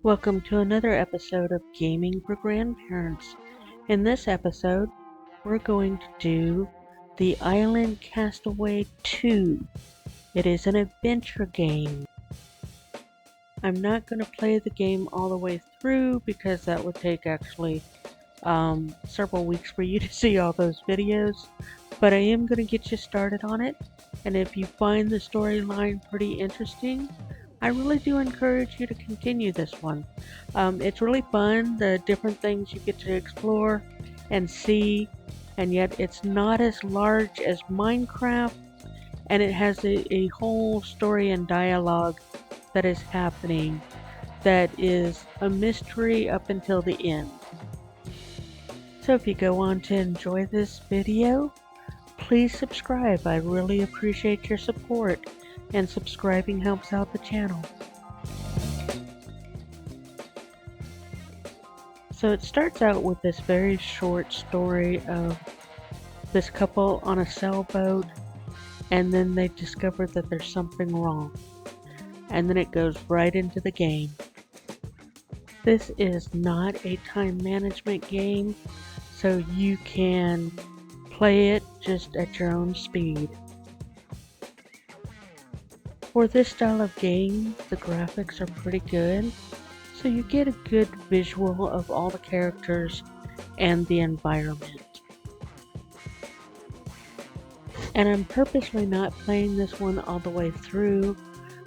Welcome to another episode of Gaming for Grandparents. In this episode, we're going to do The Island Castaway 2. It is an adventure game. I'm not going to play the game all the way through because that would take actually several weeks for you to see all those videos, but I am going to get you started on it, and if you find the storyline pretty interesting, I really do encourage you to continue this one. It's really fun, the different things you get to explore and see, and yet it's not as large as Minecraft, and it has a whole story and dialogue that is happening that is a mystery up until the end. So if you go on to enjoy this video, please subscribe. I really appreciate your support, and subscribing helps out the channel. So it starts out with this very short story of this couple on a sailboat, and then they discover that there's something wrong. And then it goes right into the game. This is not a time management game, so you can play it just at your own speed. For this style of game, the graphics are pretty good, so you get a good visual of all the characters and the environment. And I'm purposely not playing this one all the way through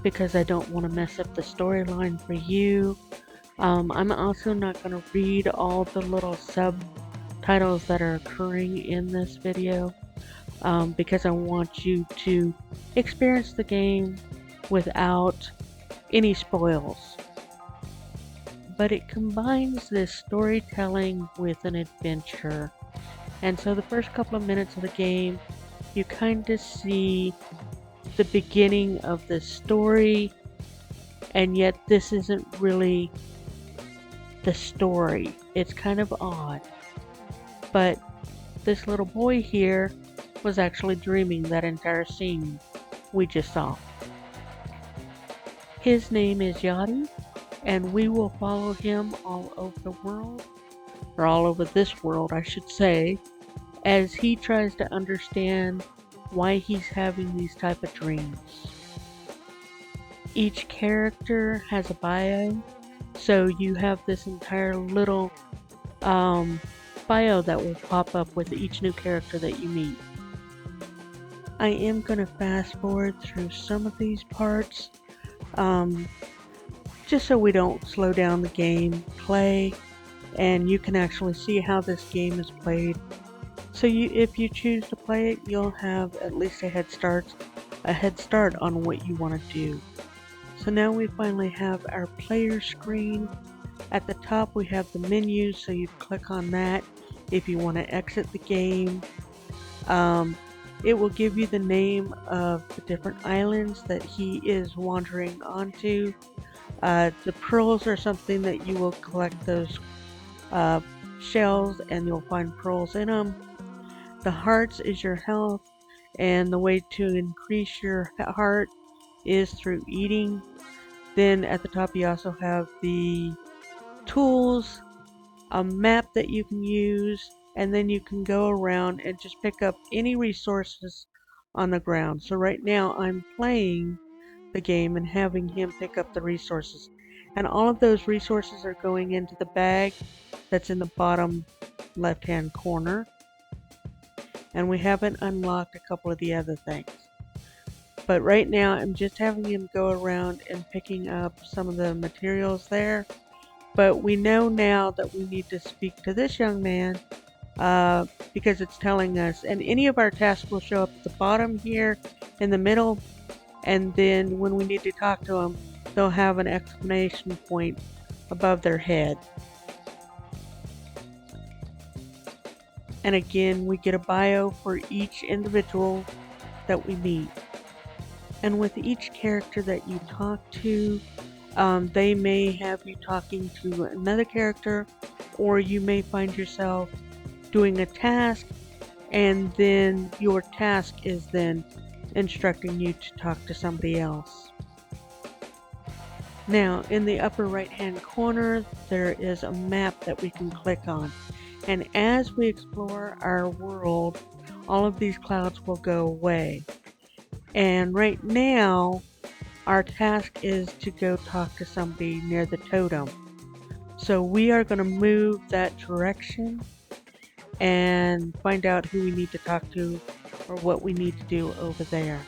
because I don't want to mess up the storyline for you. I'm also not going to read all the little subtitles that are occurring in this video because I want you to experience the game without any spoils. But it combines this storytelling with an adventure. And so the first couple of minutes of the game, you kind of see the beginning of the story, and yet this isn't really the story. It's kind of odd. But this little boy here was actually dreaming that entire scene we just saw. His name is Yachty, and we will follow him all over the world, or all over this world I should say, as he tries to understand why he's having these type of dreams. Each character has a bio, so you have this entire little bio that will pop up with each new character that you meet. I am going to fast forward through some of these parts, just so we don't slow down the game play, and you can actually see how this game is played. So if you choose to play it, you'll have at least a head start on what you want to do. So now we finally have our player screen. At the top we have the menu, so you click on that if you want to exit the game. It will give you the name of the different islands that he is wandering onto. The pearls are something that you will collect those shells, and you'll find pearls in them. The hearts is your health, and the way to increase your heart is through eating. Then at the top you also have the tools, a map that you can use, and then you can go around and just pick up any resources on the ground. So right now I'm playing the game and having him pick up the resources, and all of those resources are going into the bag that's in the bottom left hand corner, and we haven't unlocked a couple of the other things. But right now I'm just having him go around and picking up some of the materials there. But we know now that we need to speak to this young man because it's telling us, and any of our tasks will show up at the bottom here in the middle, and then when we need to talk to them, they'll have an exclamation point above their head. And again, we get a bio for each individual that we meet. And with each character that you talk to, they may have you talking to another character, or you may find yourself doing a task, and then your task is then instructing you to talk to somebody else. Now, in the upper right hand corner, there is a map that we can click on. And as we explore our world, all of these clouds will go away. And right now, our task is to go talk to somebody near the totem. So we are going to move that direction and find out who we need to talk to or what we need to do over there.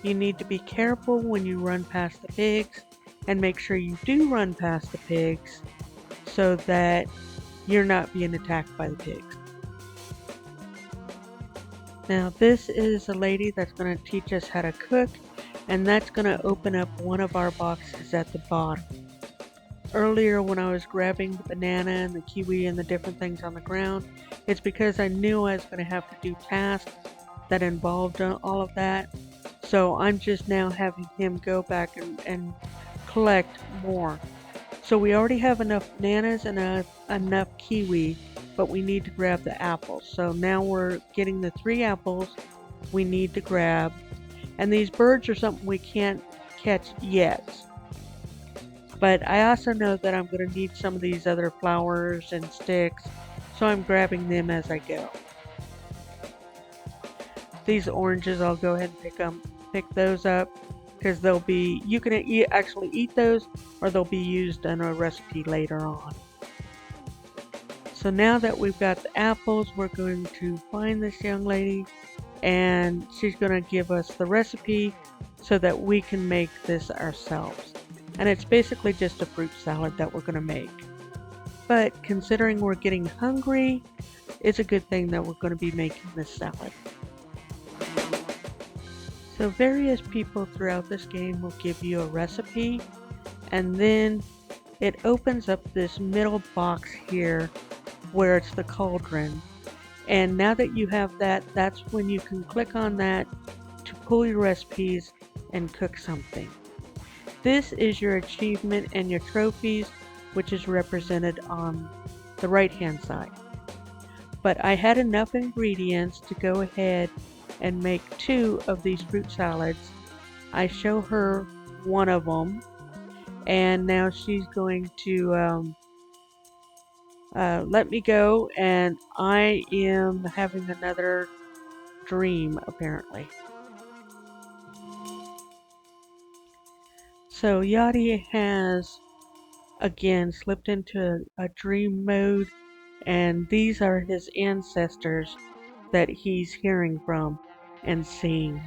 You need to be careful when you run past the pigs and make sure you do run past the pigs so that you're not being attacked by the pigs. Now this is a lady that's going to teach us how to cook, and that's going to open up one of our boxes at the bottom. Earlier when I was grabbing the banana and the kiwi and the different things on the ground, it's because I knew I was going to have to do tasks that involved all of that. So I'm just now having him go back and collect more. So we already have enough bananas and enough kiwi, but we need to grab the apples. So now we're getting the 3 apples we need to grab. And these birds are something we can't catch yet. But I also know that I'm going to need some of these other flowers and sticks, so I'm grabbing them as I go. These oranges, I'll go ahead and pick those up, because they'll be, you can actually eat those, or they'll be used in a recipe later on. So now that we've got the apples, we're going to find this young lady, and she's going to give us the recipe so that we can make this ourselves. And it's basically just a fruit salad that we're going to make. But considering we're getting hungry, it's a good thing that we're going to be making this salad. So various people throughout this game will give you a recipe, and then it opens up this middle box here where it's the cauldron. And now that you have that, that's when you can click on that to pull your recipes and cook something. This is your achievement and your trophies, which is represented on the right hand side. But I had enough ingredients to go ahead and make 2 of these fruit salads. I show her one of them, and now she's going to let me go, and I am having another dream apparently. So Yachty has again slipped into a dream mode, and these are his ancestors that he's hearing from and seeing.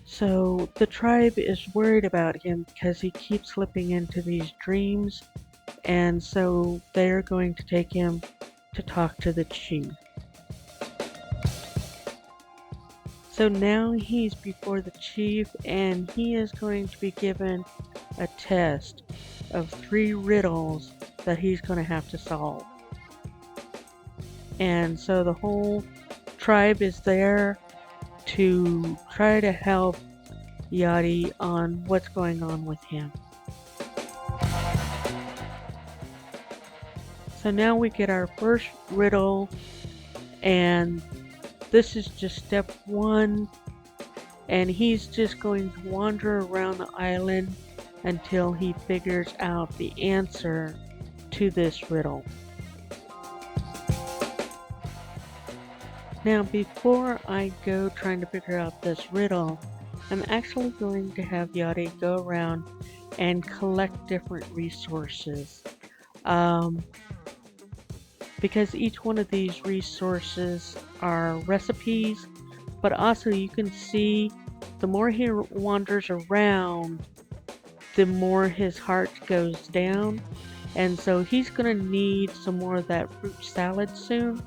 So the tribe is worried about him because he keeps slipping into these dreams, and so they're going to take him to talk to the chief. So now he's before the chief, and he is going to be given a test of 3 riddles that he's going to have to solve. And so the whole tribe is there to try to help Yachty on what's going on with him. So now we get our first riddle, and this is just step 1, and he's just going to wander around the island until he figures out the answer to this riddle. Now before I go trying to figure out this riddle, I'm actually going to have Yachty go around and collect different resources. Because each one of these resources are recipes, but also you can see the more he wanders around, the more his heart goes down, and so he's going to need some more of that fruit salad soon.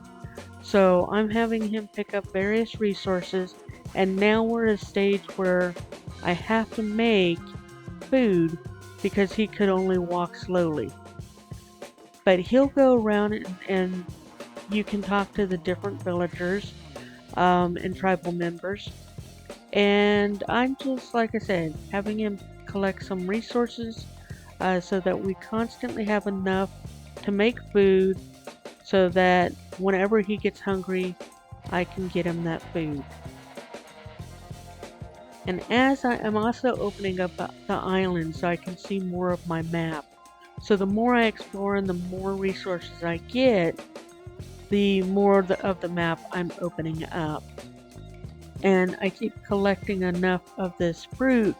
So I'm having him pick up various resources, and now we're at a stage where I have to make food because he could only walk slowly. But he'll go around and you can talk to the different villagers and tribal members. And I'm just, like I said, having him collect some resources so that we constantly have enough to make food so that whenever he gets hungry, I can get him that food. And as I am also opening up the island so I can see more of my map. So the more I explore and the more resources I get, the more of the map I'm opening up. And I keep collecting enough of this fruit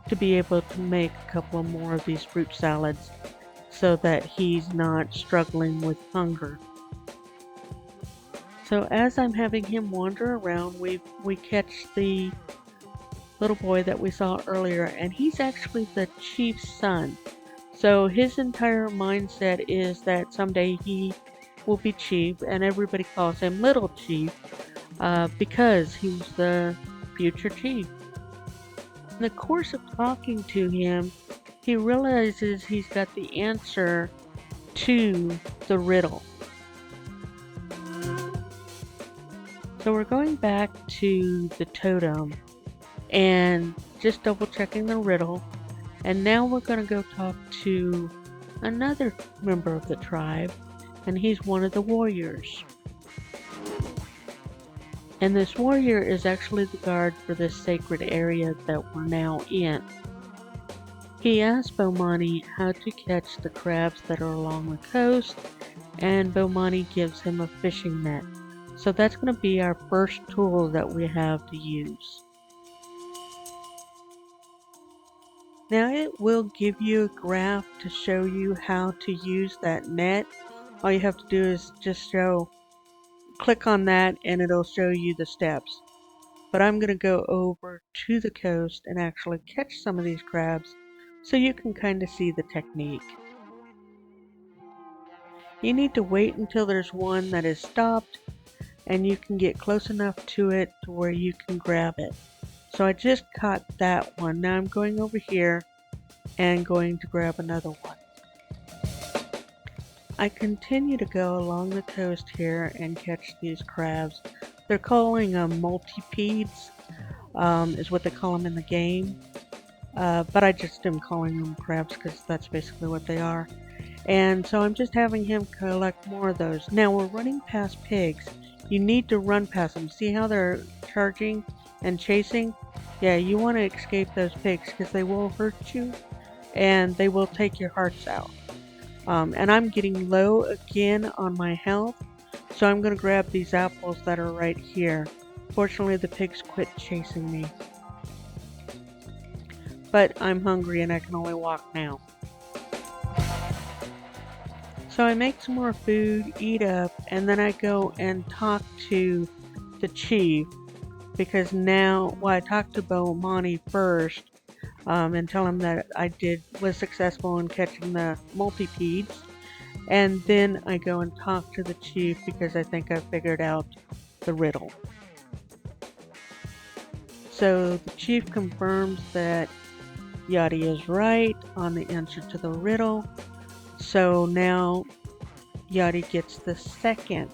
to be able to make a couple more of these fruit salads so that he's not struggling with hunger. So as I'm having him wander around, we catch the little boy that we saw earlier, and he's actually the chief's son. So his entire mindset is that someday he will be chief, and everybody calls him Little Chief because he's the future chief. In the course of talking to him, he realizes he's got the answer to the riddle. So we're going back to the totem and just double checking the riddle. And now we're going to go talk to another member of the tribe, and he's one of the warriors. And this warrior is actually the guard for this sacred area that we're now in. He asks Bomani how to catch the crabs that are along the coast, and Bomani gives him a fishing net. So that's going to be our first tool that we have to use. Now it will give you a graph to show you how to use that net. All you have to do is just click on that and it'll show you the steps. But I'm going to go over to the coast and actually catch some of these crabs so you can kind of see the technique. You need to wait until there's one that is stopped and you can get close enough to it to where you can grab it. So I just caught that one. Now I'm going over here and going to grab another one. I continue to go along the coast here and catch these crabs. They're calling them multipedes, is what they call them in the game. But I just am calling them crabs because that's basically what they are. And so I'm just having him collect more of those. Now we're running past pigs. You need to run past them. See how they're charging and chasing? Yeah, you want to escape those pigs because they will hurt you and they will take your hearts out. And I'm getting low again on my health, so I'm going to grab these apples that are right here. Fortunately, the pigs quit chasing me. But I'm hungry and I can only walk now. So I make some more food, eat up, and then I go and talk to the chief because now, well, I talked to Bomani first and tell him that I was successful in catching the multipedes, and then I go and talk to the chief because I think I figured out the riddle. So the chief confirms that Yachty is right on the answer to the riddle. So now Yachty gets the second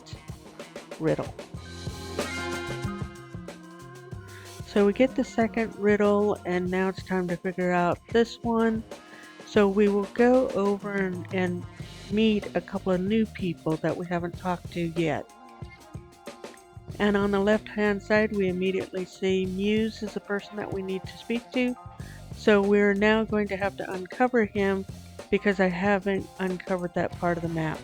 riddle. So we get the second riddle and now it's time to figure out this one. So we will go over and meet a couple of new people that we haven't talked to yet. And on the left hand side we immediately see Muse is the person that we need to speak to. So we're now going to have to uncover him because I haven't uncovered that part of the map.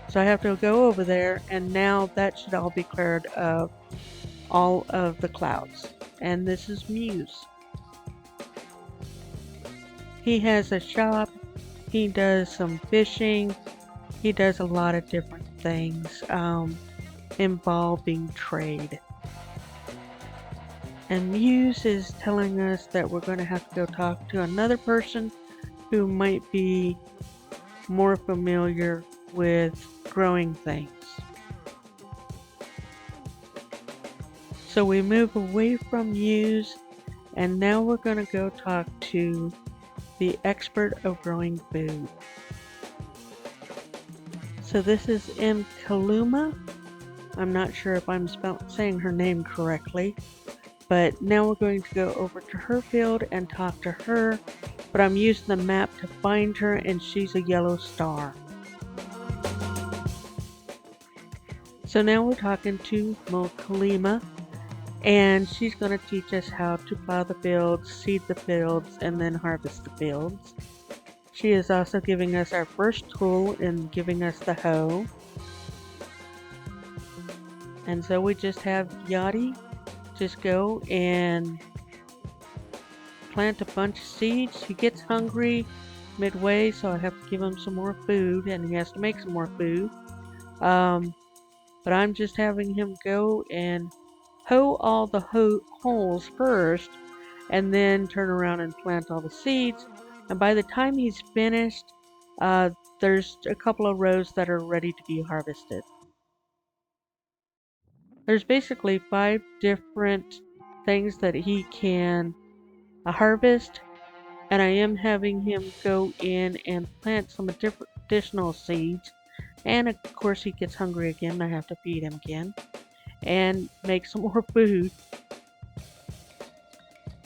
So I have to go over there, and now that should all be cleared of all of the clouds. And this is Muse. He has a shop, he does some fishing, he does a lot of different things involving trade. And Muse is telling us that we're going to have to go talk to another person who might be more familiar with growing things. So we move away from Muse and now we're going to go talk to the expert of growing food. So this is M. Kaluma. I'm not sure if I'm saying her name correctly, but now we're going to go over to her field and talk to her. But I'm using the map to find her, and she's a yellow star. So now we're talking to Mo Kalima, And she's going to teach us how to plow the fields, seed the fields, and then harvest the fields. She is also giving us our first tool in giving us the hoe. And so we just have Yachty just go and plant a bunch of seeds. He gets hungry midway, so I have to give him some more food, and he has to make some more food. But I'm just having him go and hoe all the holes first, and then turn around and plant all the seeds. And by the time he's finished, there's a couple of rows that are ready to be harvested. There's basically 5 different things that he can harvest, and I am having him go in and plant some additional seeds. And of course he gets hungry again, I have to feed him again and make some more food.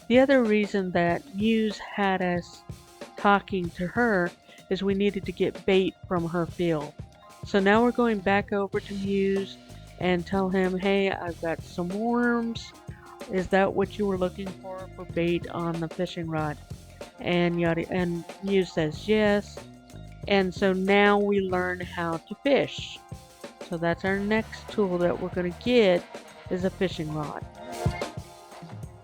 The other reason that Muse had us talking to her is we needed to get bait from her field. So now we're going back over to Muse and tell him, hey, I've got some worms. Is that what you were looking for bait on the fishing rod? And Muse says yes. And so now we learn how to fish. So that's our next tool that we're going to get, is a fishing rod.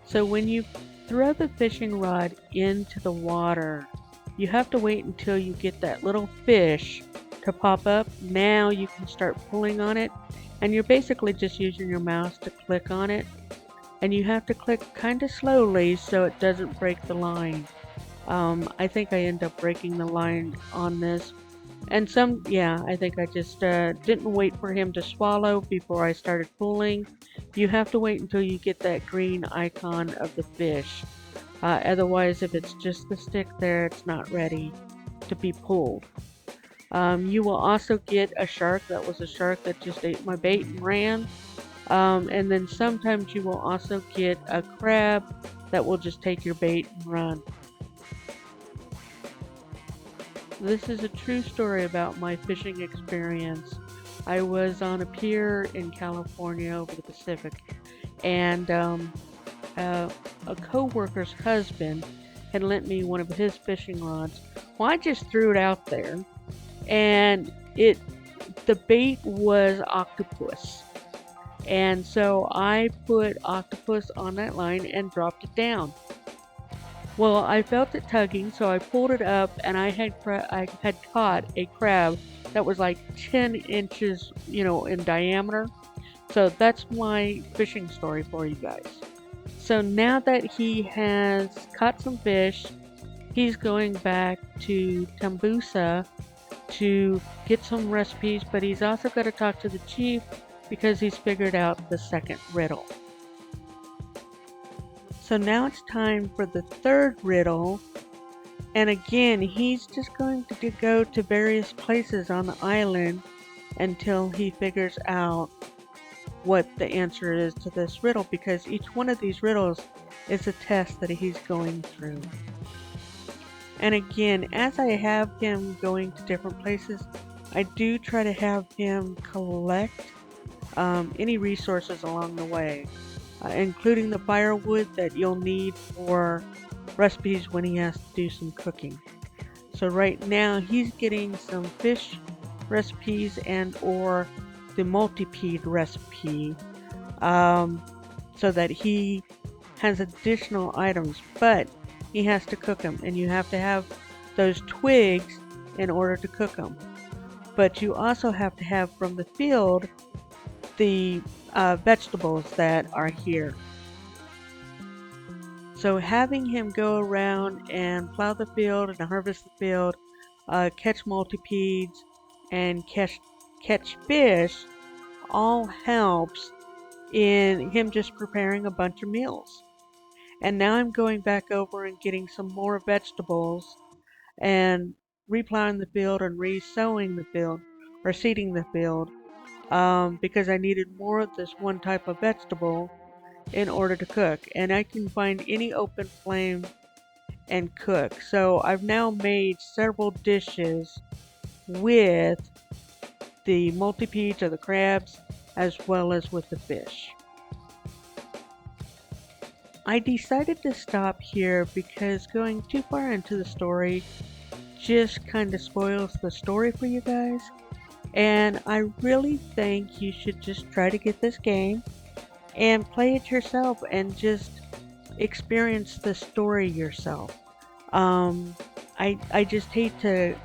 So when you throw the fishing rod into the water, you have to wait until you get that little fish to pop up. Now you can start pulling on it, and you're basically just using your mouse to click on it. And you have to click kind of slowly so it doesn't break the line. I think I end up breaking the line on this. And I think I just didn't wait for him to swallow before I started pulling. You have to wait until you get that green icon of the fish. Otherwise, if it's just the stick there, it's not ready to be pulled. You will also get a shark. That was a shark that just ate my bait and ran. And then sometimes you will also get a crab that will just take your bait and run. This is a true story about my fishing experience. I was on a pier in California over the Pacific, and a co-worker's husband had lent me one of his fishing rods. Well, I just threw it out there, and the bait was octopus. And so I put octopus on that line and dropped it down. Well, I felt it tugging, so I pulled it up, and I had caught a crab that was like 10 inches, in diameter. So that's my fishing story for you guys. So now that he has caught some fish, he's going back to Tambusa to get some recipes, but he's also got to talk to the chief because he's figured out the second riddle. So now it's time for the third riddle, and again he's just going to go to various places on the island until he figures out what the answer is to this riddle, because each one of these riddles is a test that he's going through. And again, as I have him going to different places, I do try to have him collect any resources along the way. Including the firewood that you'll need for recipes when he has to do some cooking. So right now he's getting some fish recipes and or the multipede recipe, so that he has additional items, but he has to cook them, and you have to have those twigs in order to cook them. But you also have to have from the field the vegetables that are here. So having him go around and plow the field and harvest the field, catch multipedes, and catch fish all helps in him just preparing a bunch of meals. And now I'm going back over and getting some more vegetables and replowing the field and re-sowing the field or seeding the field. Because I needed more of this one type of vegetable in order to cook. And I can find any open flame and cook. So I've now made several dishes with the multipedes or the crabs, as well as with the fish. I decided to stop here because going too far into the story just kind of spoils the story for you guys. And I really think you should just try to get this game and play it yourself and just experience the story yourself. Um, I just hate to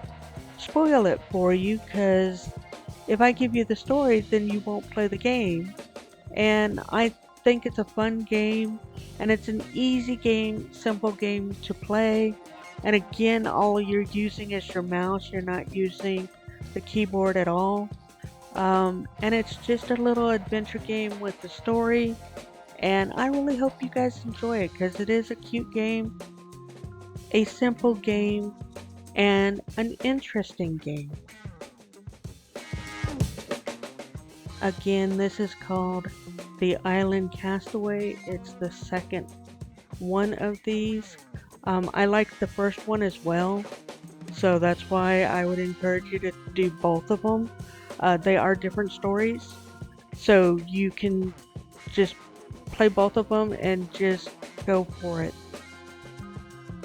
spoil it for you because if I give you the story, then you won't play the game. And I think it's a fun game, and it's an easy game, simple game to play. And again, all you're using is your mouse, you're not using the keyboard at all. And it's just a little adventure game with a story, and I really hope you guys enjoy it because it is a cute game, a simple game, and an interesting game. Again, this is called The Island Castaway. It's the second one of these. I like the first one as well, so that's why I would encourage you to do both of them. They are different stories, so you can just play both of them and just go for it.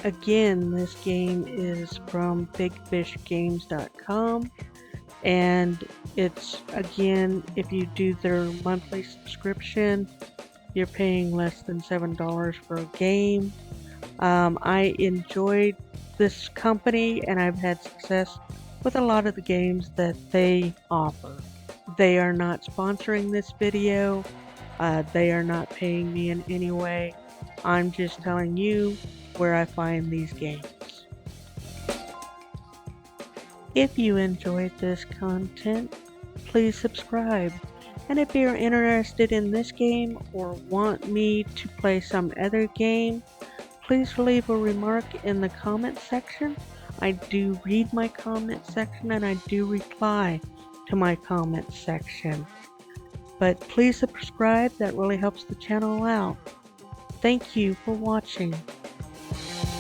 Again, this game is from bigfishgames.com, and it's, again, if you do their monthly subscription, you're paying less than $7 for a game. I enjoyed this company, and I've had success with a lot of the games that they offer. They are not sponsoring this video. They are not paying me in any way. I'm just telling you where I find these games. If you enjoyed this content, please subscribe. And if you're interested in this game or want me to play some other game, please leave a remark in the comment section. I do read my comment section and I do reply to my comment section. But please subscribe, that really helps the channel out. Thank you for watching.